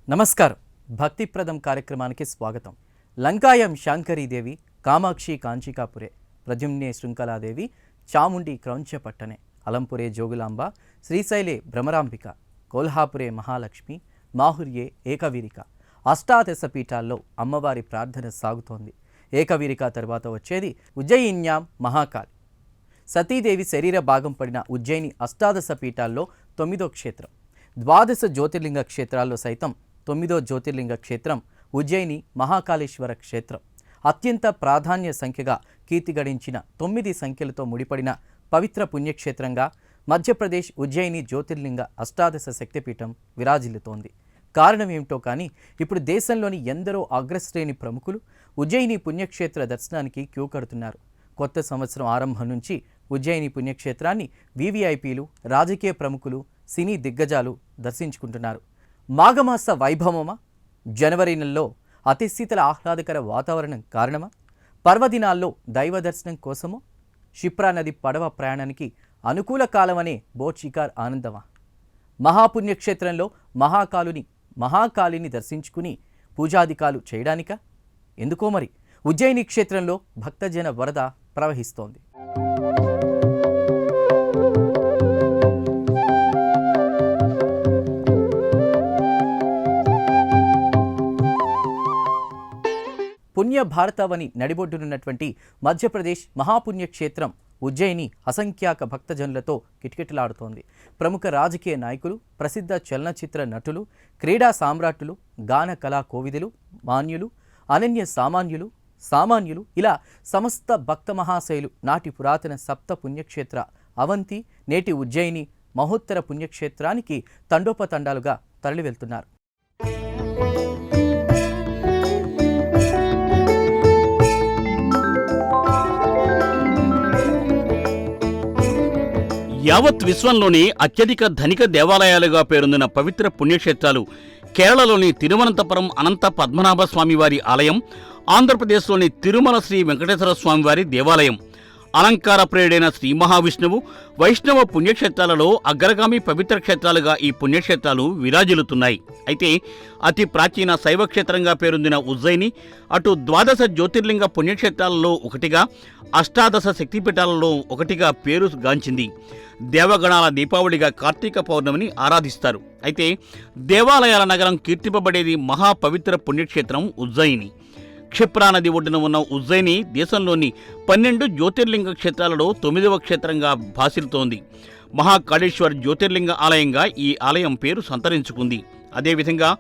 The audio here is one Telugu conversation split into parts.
నమస్కారం. భక్తిప్రదం కార్యక్రమానికి స్వాగతం. లంకాయం శాంకరీదేవి, కామాక్షి కాంచికాపురే, ప్రద్యుమ్నే శృంఖలాదేవి, చాముండి క్రౌంచపట్టనే, అలంపురే జోగులాంబ, శ్రీశైలే భ్రమరాంబిక, కోల్హాపురే మహాలక్ష్మి, మాహుర్యే ఏకవీరిక. అష్టాదశ పీఠాల్లో అమ్మవారి ప్రార్థన సాగుతోంది. ఏకవీరిక తర్వాత వచ్చేది ఉజ్జయిన్యాం మహాకాళి. సతీదేవి శరీర భాగం పడిన ఉజ్జయిని అష్టాదశ పీఠాల్లో 9వ క్షేత్రం. ద్వాదశ జ్యోతిర్లింగ క్షేత్రాల్లో సైతం 9వ జ్యోతిర్లింగ క్షేత్రం ఉజ్జయిని మహాకాళేశ్వర క్షేత్రం. అత్యంత ప్రాధాన్య సంఖ్యగా కీర్తి గడించిన 9 సంఖ్యలతో ముడిపడిన పవిత్ర పుణ్యక్షేత్రంగా మధ్యప్రదేశ్ ఉజ్జయిని జ్యోతిర్లింగ అష్టాదశ శక్తిపీఠం విరాజిల్లుతోంది. కారణం ఏమిటో కానీ ఇప్పుడు దేశంలోని ఎందరో అగ్రశ్రేణి ప్రముఖులు ఉజ్జయిని పుణ్యక్షేత్ర దర్శనానికి క్యూ కడుతున్నారు. కొత్త సంవత్సరం ఆరంభం నుంచి ఉజ్జయిని పుణ్యక్షేత్రాన్ని వీవీఐపీలు, రాజకీయ ప్రముఖులు, సినీ దిగ్గజాలు దర్శించుకుంటున్నారు. మాఘమాస వైభవమా, జనవరి నెలలో అతి శీతల ఆహ్లాదకర వాతావరణం కారణమా, పర్వదినాల్లో దైవ దర్శనం కోసమో, క్షిప్రా నది పడవ ప్రయాణానికి అనుకూల కాలమనే బోట్ షికార్ ఆనందమా, మహాపుణ్యక్షేత్రంలో మహాకాళిని దర్శించుకుని పూజాధికాలు చేయడానిక? ఎందుకో మరి ఉజ్జయిని క్షేత్రంలో భక్తజన వరద ప్రవహిస్తోంది. పుణ్య భారతవని నడిబొడ్డునున్నటువంటి మధ్యప్రదేశ్ మహాపుణ్యక్షేత్రం ఉజ్జయిని అసంఖ్యాక భక్తజనులతో కిటకిటలాడుతోంది. ప్రముఖ రాజకీయ నాయకులు, ప్రసిద్ధ చలనచిత్ర నటులు, క్రీడా సామ్రాట్టులు, గాన కళా కోవిదులు, మాన్యులు, అనన్య సామాన్యులు ఇలా సమస్త భక్త మహాశయులు నాటి పురాతన సప్త పుణ్యక్షేత్ర అవంతి, నేటి ఉజ్జయిని మహోత్తర పుణ్యక్షేత్రానికి తండోపతండాలుగా తరలి వెళ్తున్నారు. యావత్ విశ్వంలోని అత్యధిక ధనిక దేవాలయాలుగా పేరొందిన పవిత్ర పుణ్యక్షేత్రాలు కేరళలోని తిరువనంతపురం అనంత పద్మనాభ స్వామివారి ఆలయం, ఆంధ్రప్రదేశ్లోని తిరుమల శ్రీ వెంకటేశ్వర స్వామివారి దేవాలయం, అలంకార ప్రియుడైన శ్రీ మహావిష్ణువు, వైష్ణవ పుణ్యక్షేత్రాలలో అగ్రగామి పవిత్ర క్షేత్రాలుగా ఈ పుణ్యక్షేత్రాలు విరాజిల్లుతున్నాయి. అయితే అతి ప్రాచీన శైవ క్షేత్రంగా పేరొందిన ఉజ్జయిని అటు ద్వాదశ జ్యోతిర్లింగ పుణ్యక్షేత్రాలలో ఒకటిగా, అష్టాదశ శక్తిపీఠాలలో ఒకటిగా పేరు గాంచింది. దేవగణాల దీపావళిగా కార్తీక పౌర్ణమిని ఆరాధిస్తారు. అయితే దేవాలయాల నగరం కీర్తింపబడేది మహాపవిత్ర పుణ్యక్షేత్రం ఉజ్జయిని. క్షిప్రా నది ఒడ్డున ఉన్న ఉజ్జయిని దేశంలోని 12 జ్యోతిర్లింగ క్షేత్రాలలో 9వ క్షేత్రంగా భాసిల్తోంది. మహాకాళేశ్వర్ జ్యోతిర్లింగ ఆలయంగా ఈ ఆలయం పేరు సంతరించుకుంది. అదేవిధంగా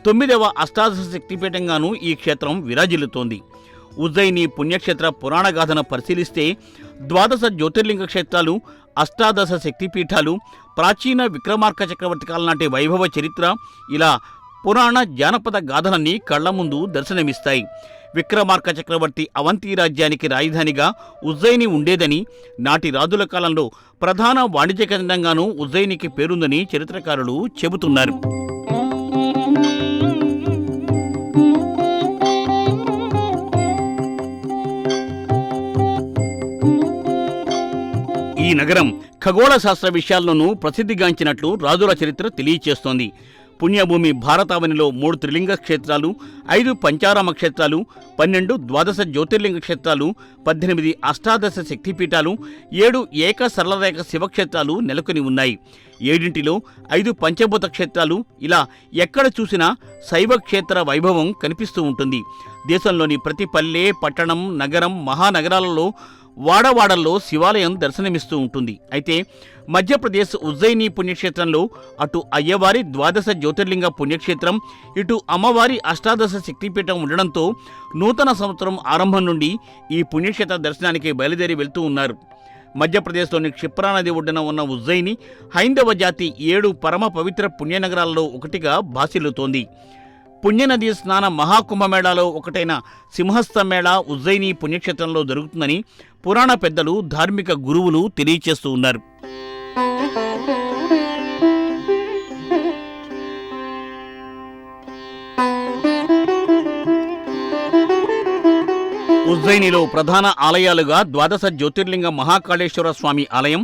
9వ అష్టాదశ శక్తిపీఠంగానూ ఈ క్షేత్రం విరాజిల్లుతోంది. ఉజ్జయిని పుణ్యక్షేత్ర పురాణగాథను పరిశీలిస్తే ద్వాదశ జ్యోతిర్లింగ క్షేత్రాలు, అష్టాదశ శక్తిపీఠాలు, ప్రాచీన విక్రమార్క చక్రవర్తి కాలం నాటి వైభవ చరిత్ర ఇలా పురాణ జానపద గాథలన్నీ కళ్ల ముందు దర్శనమిస్తాయి. విక్రమార్క చక్రవర్తి అవంతి రాజ్యానికి రాజధానిగా ఉజ్జయిని ఉండేదని, నాటి రాజుల కాలంలో ప్రధాన వాణిజ్య కేంద్రంగానూ ఉజ్జయినికి పేరుందని చరిత్రకారులు చెబుతున్నారు. ఈ నగరం ఖగోళ శాస్త్ర విషయాల్లోనూ ప్రసిద్ధిగాంచినట్లు రాజుల చరిత్ర తెలియచేస్తోంది. పుణ్యభూమి భారతావనిలో 3 త్రిలింగ క్షేత్రాలు, 5 పంచారామ క్షేత్రాలు, 12 ద్వాదశ జ్యోతిర్లింగ క్షేత్రాలు, 18 అష్టాదశ శక్తిపీఠాలు, 7 ఏక సరళరేఖ శివక్షేత్రాలు నెలకొని ఉన్నాయి. 7ంటిలో 5 పంచభూత క్షేత్రాలు. ఇలా ఎక్కడ చూసినా శైవ క్షేత్ర వైభవం కనిపిస్తూ ఉంటుంది. దేశంలోని ప్రతి పల్లె, పట్టణం, నగరం, మహానగరాలలో వాడవాడల్లో శివాలయం దర్శనమిస్తూ ఉంటుంది. అయితే మధ్యప్రదేశ్ ఉజ్జయిని పుణ్యక్షేత్రంలో అటు అయ్యవారి ద్వాదశ జ్యోతిర్లింగ పుణ్యక్షేత్రం, ఇటు అమ్మవారి అష్టాదశ శక్తిపీఠం ఉండడంతో నూతన సంవత్సరం ఆరంభం నుండి ఈ పుణ్యక్షేత్ర దర్శనానికి బయలుదేరి వెళ్తూ ఉన్నారు. మధ్యప్రదేశ్లోని క్షిప్రా నది ఒడ్డున ఉన్న ఉజ్జయిని హైందవ జాతి 7 పరమ పవిత్ర పుణ్యనగరాల్లో ఒకటిగా భాసిల్లుతోంది. పుణ్యనది స్నాన మహాకుంభమేళాలో ఒకటైన సింహస్థ మేళా ఉజ్జయిని పుణ్యక్షేత్రంలో జరుగుతుందని పురాణ పెద్దలు, ధార్మిక గురువులు తెలియచేస్తూ ఉన్నారు. ఉజ్జయినిలో ప్రధాన ఆలయాలుగా ద్వాదశ జ్యోతిర్లింగ మహాకాళేశ్వర స్వామి ఆలయం,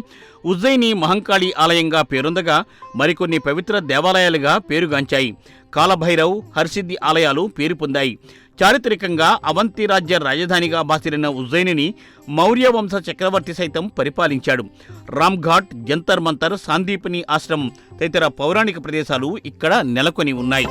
ఉజ్జయిని మహంకాళి ఆలయంగా పేరొందగా మరికొన్ని పవిత్ర దేవాలయాలుగా పేరుగాంచాయి. కాలభైరవ్, హర్సిద్ధి ఆలయాలు పేరు పొందాయి. చారిత్రకంగా అవంతి రాజ్య రాజధానిగా బాసిరిన ఉజ్జయినిని మౌర్య వంశ చక్రవర్తి సైతం పరిపాలించాడు. రామ్ఘాట్, జంతర్ మంతర్, సాందీపని ఆశ్రమం తదితర పౌరాణిక ప్రదేశాలు ఇక్కడ నెలకొని ఉన్నాయి.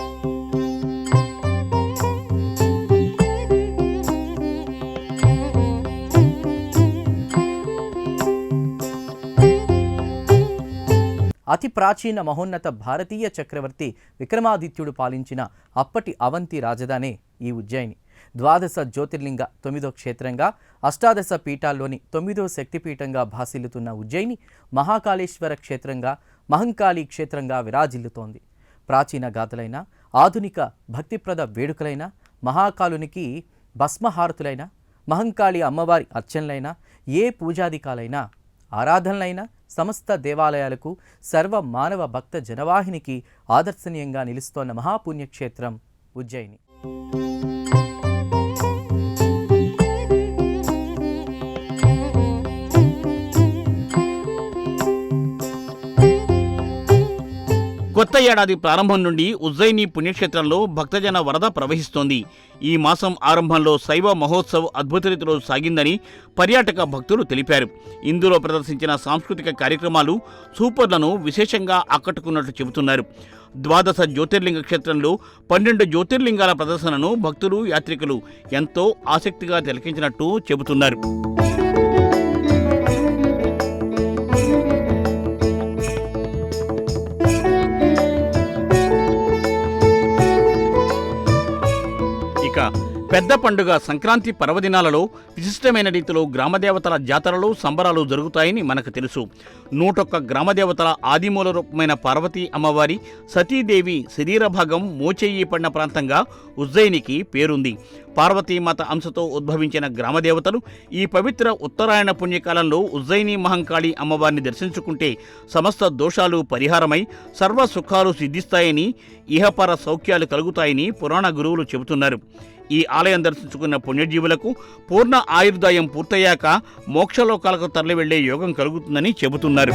అతి ప్రాచీన మహోన్నత భారతీయ చక్రవర్తి విక్రమాదిత్యుడు పాలించిన అప్పటి అవంతి రాజధానే ఈ ఉజ్జయిని. ద్వాదశ జ్యోతిర్లింగ 9వ క్షేత్రంగా, అష్టాదశ పీఠాల్లోని 9వ శక్తిపీఠంగా భాసిల్లుతున్న ఉజ్జయిని మహాకాళేశ్వర క్షేత్రంగా, మహంకాళి క్షేత్రంగా విరాజిల్లుతోంది. ప్రాచీన గాథలైన, ఆధునిక భక్తిప్రద వేడుకలైన, మహాకాలునికి భస్మహారతులైన, మహంకాళి అమ్మవారి అర్చనలైన, ఏ పూజాధికాలైనా, ఆరాధనలైన సమస్త దేవాలయాలకు, సర్వ మానవ భక్త జనవాహినికి ఆదర్శనీయంగా నిలుస్తోన్న మహాపుణ్యక్షేత్రం ఉజ్జయిని. కొత్త ఏడాది ప్రారంభం నుండి ఉజ్జయిని పుణ్యక్షేత్రంలో భక్తజన వరద ప్రవహిస్తోంది. ఈ మాసం ఆరంభంలో శైవ మహోత్సవ్ అద్భుత రీతిలో సాగిందని పర్యాటక భక్తులు తెలిపారు. ఇందులో ప్రదర్శించిన సాంస్కృతిక కార్యక్రమాలు సూపర్లను విశేషంగా ఆకట్టుకున్నట్లు చెబుతున్నారు. ద్వాదశ జ్యోతిర్లింగ క్షేత్రంలో 12 జ్యోతిర్లింగాల ప్రదర్శనను భక్తులు, యాత్రికులు ఎంతో ఆసక్తిగా తిలకించినట్టు చెబుతున్నారు. పెద్ద పండుగ సంక్రాంతి పర్వదినాలలో విశిష్టమైన రీతిలో గ్రామదేవతల జాతరలు, సంబరాలు జరుగుతాయని మనకు తెలుసు. 101 గ్రామదేవతల ఆదిమూల రూపమైన పార్వతీ అమ్మవారి సతీదేవి శరీర భాగం మోచేయి పడిన ప్రాంతంగా ఉజ్జయినికి పేరుంది. పార్వతీమాత అంశతో ఉద్భవించిన గ్రామదేవతలు ఈ పవిత్ర ఉత్తరాయణ పుణ్యకాలంలో ఉజ్జయిని మహంకాళి అమ్మవారిని దర్శించుకుంటే సమస్త దోషాలు పరిహారమై సర్వ సుఖాలు సిద్ధిస్తాయని, ఇహపర సౌఖ్యాలు కలుగుతాయని పురాణ గురువులు చెబుతున్నారు. ఈ ఆలయం దర్శించుకున్న పుణ్యజీవులకు పూర్ణ ఆయుర్దాయం పూర్తయ్యాక మోక్షలోకాలకు తరలి వెళ్లే యోగం కలుగుతుందని చెబుతున్నారు.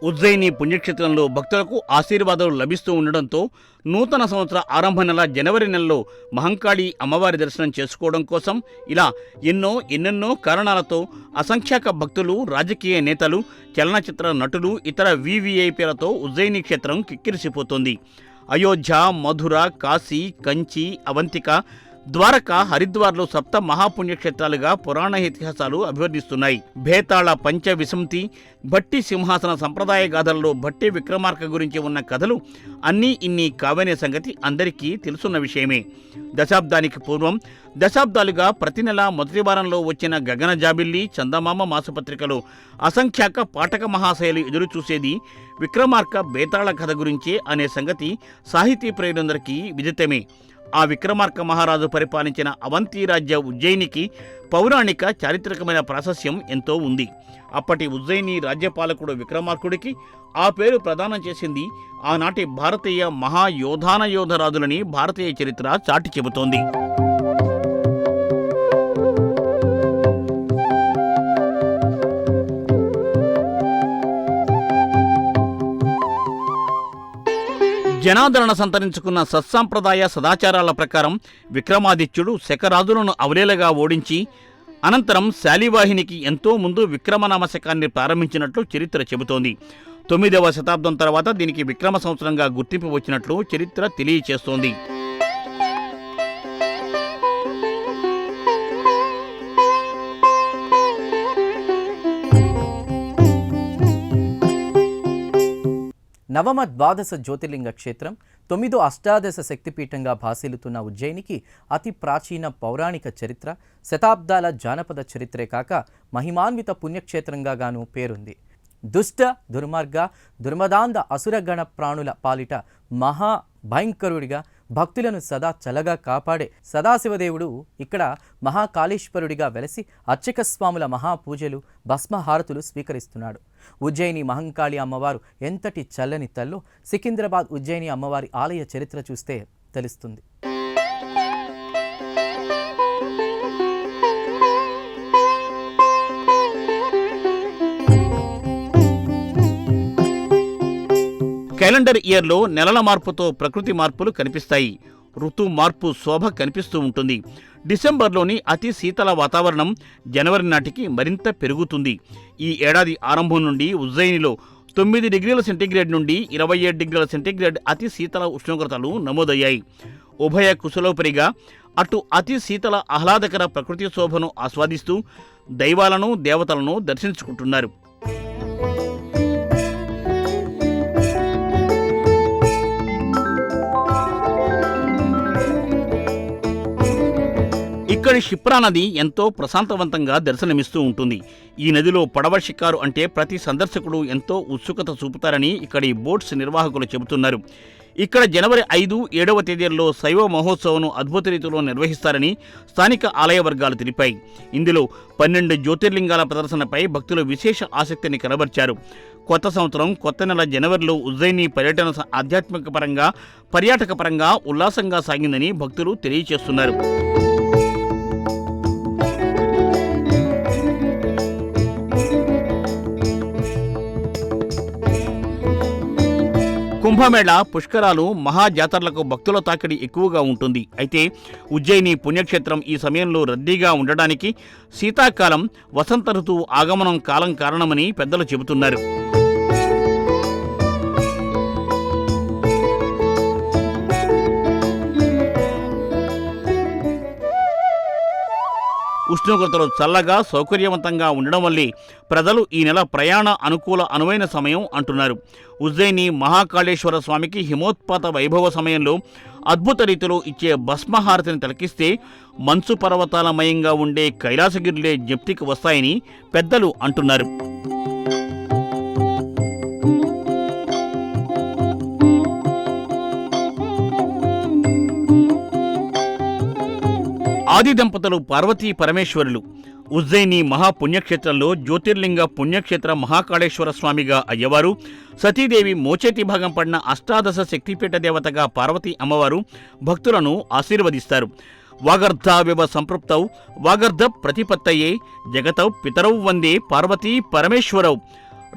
ఉజ్జయిని పుణ్యక్షేత్రంలో భక్తులకు ఆశీర్వాదాలు లభిస్తూ ఉండడంతో నూతన సంవత్సర ఆరంభ నెల జనవరి నెలలో మహంకాళి అమ్మవారి దర్శనం చేసుకోవడం కోసం ఇలా ఎన్నెన్నో కారణాలతో అసంఖ్యాక భక్తులు, రాజకీయ నేతలు, చలనచిత్ర నటులు, ఇతర వివిఐపీలతో ఉజ్జయిని క్షేత్రం కిక్కిరిసిపోతోంది. అయోధ్య, మధుర, కాశీ, కంచి, అవంతిక, ద్వారక, హరిద్వార్లో 7 మహాపుణ్యక్షేత్రాలుగా పురాణ ఇతిహాసాలు అభివర్ణిస్తున్నాయి. భేతాళ పంచ విసంతి, భట్టి సింహాసన సంప్రదాయ గాథల్లో భట్టి విక్రమార్క గురించి ఉన్న కథలు అన్నీ ఇన్ని కావనే సంగతి అందరికీ తెలుసున్న విషయమే. దశాబ్దానికి పూర్వం దశాబ్దాలుగా ప్రతి నెల మొదటి వారంలో వచ్చిన గగన జాబిల్లి, చందమామ మాసపత్రికలో అసంఖ్యాక పాఠక మహాశయులు ఎదురు చూసేది విక్రమార్క బేతాళ కథ గురించే అనే సంగతి సాహితీ ప్రియులందరికీ విదితమే. ఆ విక్రమార్క మహారాజు పరిపాలించిన అవంతి రాజ్య ఉజ్జయినికి పౌరాణిక, చారిత్రకమైన ప్రాశస్యం ఎంతో ఉంది. అప్పటి ఉజ్జయిని రాజ్యపాలకుడు విక్రమార్కుడికి ఆ పేరు ప్రదానం చేసింది ఆనాటి భారతీయ మహాయోధానయోధరాజులని భారతీయ చరిత్ర చాటి చెబుతోంది. జనాదరణ సంతరించుకున్న సత్సాంప్రదాయ సదాచారాల ప్రకారం విక్రమాదిత్యుడు శకరాజులను అవలీలగా ఓడించి అనంతరం శాలివాహినికి ఎంతో ముందు విక్రమనామ శకాన్ని ప్రారంభించినట్లు చరిత్ర చెబుతోంది. 9వ శతాబ్దం తర్వాత దీనికి విక్రమ సంవత్సరంగా గుర్తింపు వచ్చినట్లు చరిత్ర తెలియచేస్తోంది. నవమ ద్వాదశ జ్యోతిర్లింగ క్షేత్రం, 9వ అష్టాదశ శక్తిపీఠంగా భాసిల్లుతున్న ఉజ్జయినికి అతి ప్రాచీన పౌరాణిక చరిత్ర, శతాబ్దాల జానపద చరిత్రే కాక మహిమాన్విత పుణ్యక్షేత్రంగా గాను పేరుంది. దుష్ట, దుర్మార్గ, దుర్మదాంధ అసురగణ ప్రాణుల పాలిట మహా భయంకరుడిగా భక్తులను సదా చల్లగా కాపాడే సదాశివదేవుడు ఇక్కడ మహాకాళేశ్వరుడిగా వెలసి అర్చక స్వాముల మహాపూజలు భస్మహారతులు స్వీకరిస్తున్నాడు. ఉజ్జయిని మహంకాళి అమ్మవారు ఎంతటి చల్లని తల్లో సికింద్రాబాద్ ఉజ్జయిని అమ్మవారి ఆలయ చరిత్ర చూస్తే తెలుస్తుంది. క్యాలెండర్ ఇయర్లో నెలల మార్పుతో ప్రకృతి మార్పులు కనిపిస్తాయి. ఋతు మార్పు శోభ కనిపిస్తూ ఉంటుంది. డిసెంబర్లోని అతి శీతల వాతావరణం జనవరి నాటికి మరింత పెరుగుతుంది. ఈ ఏడాది ఆరంభం నుండి ఉజ్జయినిలో 9 డిగ్రీల సెంటీగ్రేడ్ నుండి 27 డిగ్రీల సెంటీగ్రేడ్ అతి శీతల ఉష్ణోగ్రతలు నమోదయ్యాయి. ఉభయ కుశలోపరిగా అటు అతి శీతల ఆహ్లాదకర ప్రకృతి శోభను ఆస్వాదిస్తూ దైవాలను దేవతలను దర్శించుకుంటున్నారు. ఇక్కడి క్షిప్రా నది ఎంతో ప్రశాంతవంతంగా దర్శనమిస్తూ ఉంటుంది. ఈ నదిలో పడవ షికారు అంటే ప్రతి సందర్శకుడు ఎంతో ఉత్సుకత చూపుతారని ఇక్కడి బోట్స్ నిర్వాహకులు చెబుతున్నారు. ఇక్కడ జనవరి 5, 7వ తేదీల్లో శైవ మహోత్సవం అద్భుత రీతిలో నిర్వహిస్తారని స్థానిక ఆలయ వర్గాలు తెలిపాయి. ఇందులో 12 జ్యోతిర్లింగాల ప్రదర్శనపై భక్తులు విశేష ఆసక్తిని కనబర్చారు. కొత్త సంవత్సరం కొత్త నెల జనవరిలో ఉజ్జయిని పర్యటన ఆధ్యాత్మిక పరంగా పర్యాటక పరంగా ఉల్లాసంగా సాగిందని భక్తులు తెలియజేస్తున్నారు. కుంభమేళ, పుష్కరాలు, మహాజాతరలకు భక్తుల తాకిడి ఎక్కువగా ఉంటుంది. అయితే ఉజ్జయిని పుణ్యక్షేత్రం ఈ సమయంలో రద్దీగా ఉండడానికి శీతాకాలం, వసంత ఋతువు ఆగమనం కాలం కారణమని పెద్దలు చెబుతున్నారు. ఉష్ణోగ్రతలు చల్లగా సౌకర్యవంతంగా ఉండడం వల్లే ప్రజలు ఈ నెల ప్రయాణ అనువైన సమయం అంటున్నారు. ఉజ్జయిని మహాకాళేశ్వర స్వామికి హిమోత్పాత వైభవ సమయంలో అద్భుత రీతిలో ఇచ్చే భస్మహారతిని తిలకిస్తే మంచు పర్వతాలమయంగా ఉండే కైలాసగిరిలే జ్ఞప్తికి వస్తాయని పెద్దలు అంటున్నారు. ఆది దంపతులు పార్వతీ పరమేశ్వరులు. ఉజ్జయిని మహాపుణ్యక్షేత్రంలో జ్యోతిర్లింగ పుణ్యక్షేత్ర మహాకాళేశ్వర స్వామిగా అయ్యవారు, సతీదేవి మోచేతి భాగం పడిన అష్టాదశ శక్తిపీఠ దేవతగా పార్వతీ అమ్మవారు భక్తులను ఆశీర్వదిస్తారు. వాగర్ధావివ సంపృప్తౌ వాగర్ధ ప్రతిపత్తయే జగతౌ పితరౌ వందే పార్వతీ పరమేశ్వరౌ.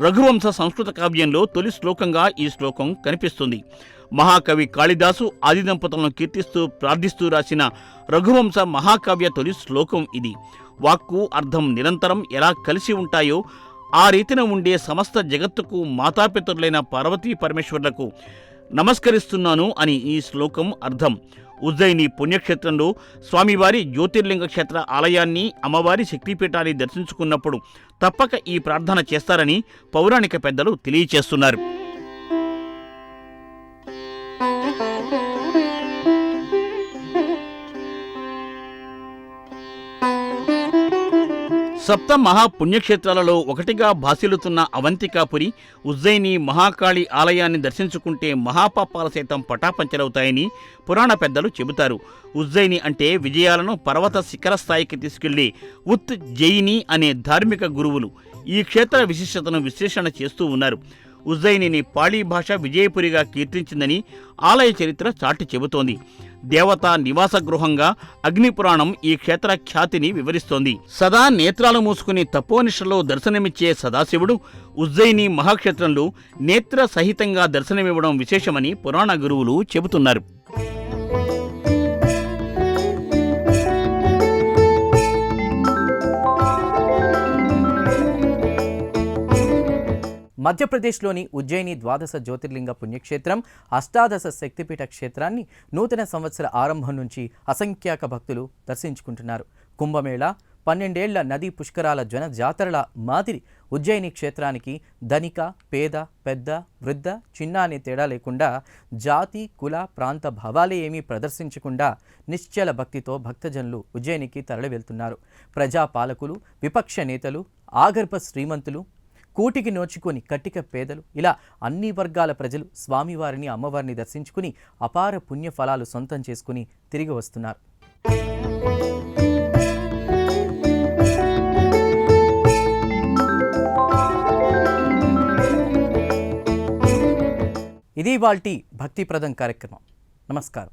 రఘువంశ సంస్కృత కావ్యంలో తొలి శ్లోకంగా ఈ శ్లోకం కనిపిస్తుంది. మహాకవి కాళిదాసు ఆది దంపతులను కీర్తిస్తూ ప్రార్థిస్తూ రాసిన రఘువంశ మహాకావ్య తొలి శ్లోకం ఇది. వాక్కు అర్థం నిరంతరం ఎలా కలిసి ఉంటాయో ఆ రీతిన ఉండే సమస్త జగత్తుకు మాతాపితరులైన పార్వతీ పరమేశ్వరులకు నమస్కరిస్తున్నాను అని ఈ శ్లోకం అర్థం. ఉజ్జయిని పుణ్యక్షేత్రంలో స్వామివారి జ్యోతిర్లింగ క్షేత్ర ఆలయాన్ని, అమ్మవారి శక్తిపీఠాన్ని దర్శించుకున్నప్పుడు తప్పక ఈ ప్రార్థన చేస్తారని పౌరాణిక పెద్దలు తెలియచేస్తున్నారు. సప్త మహాపుణ్యక్షేత్రాలలో ఒకటిగా భాసిల్లుతున్న అవంతికాపురి, ఉజ్జయిని మహాకాళి ఆలయాన్ని దర్శించుకుంటే మహాపాపాల సైతం పటాపంచలవుతాయని పురాణ పెద్దలు చెబుతారు. ఉజ్జయిని అంటే విజయాలను పర్వత శిఖర స్థాయికి తీసుకెళ్లి ఉజ్జయిని అనే ధార్మిక గురువులు ఈ క్షేత్ర విశిష్టతను విశ్లేషణ చేస్తూ ఉన్నారు. ఉజ్జయినిని పాళీ భాష విజయపురిగా కీర్తించిందని ఆలయ చరిత్ర చాటి చెబుతోంది. దేవతా నివాస గృహంగా అగ్నిపురాణం ఈ క్షేత్ర ఖ్యాతిని వివరిస్తోంది. సదా నేత్రాలు మూసుకుని తపోనిష్టలో దర్శనమిచ్చే సదాశివుడు ఉజ్జయిని మహాక్షేత్రంలో నేత్ర సహితంగా దర్శనమివ్వడం విశేషమని పురాణ గురువులు చెబుతున్నారు. మధ్యప్రదేశ్లోని ఉజ్జయిని ద్వాదశ జ్యోతిర్లింగ పుణ్యక్షేత్రం, అష్టాదశ శక్తిపీఠ క్షేత్రాన్ని నూతన సంవత్సర ఆరంభం నుంచి అసంఖ్యాక భక్తులు దర్శించుకుంటున్నారు. కుంభమేళ, 12 ఏళ్ల నదీ పుష్కరాల జన జాతరల మాదిరి ఉజ్జయిని క్షేత్రానికి ధనిక, పేద, పెద్ద, వృద్ధ, చిన్న అనే తేడా లేకుండా జాతి, కుల, ప్రాంత భావాలే ఏమీ ప్రదర్శించకుండా నిశ్చల భక్తితో భక్తజనులు ఉజ్జయినికి తరలి వెళ్తున్నారు. ప్రజాపాలకులు, విపక్ష నేతలు, ఆగర్భ శ్రీమంతులు, కూటికి నోచుకొని కట్టిక పేదలు ఇలా అన్ని వర్గాల ప్రజలు స్వామివారిని అమ్మవారిని దర్శించుకుని అపార పుణ్య ఫలాలు సొంతం చేసుకుని తిరిగి వస్తున్నారు. ఇది ఇవాల్టి భక్తిప్రదం కార్యక్రమం. నమస్కారం.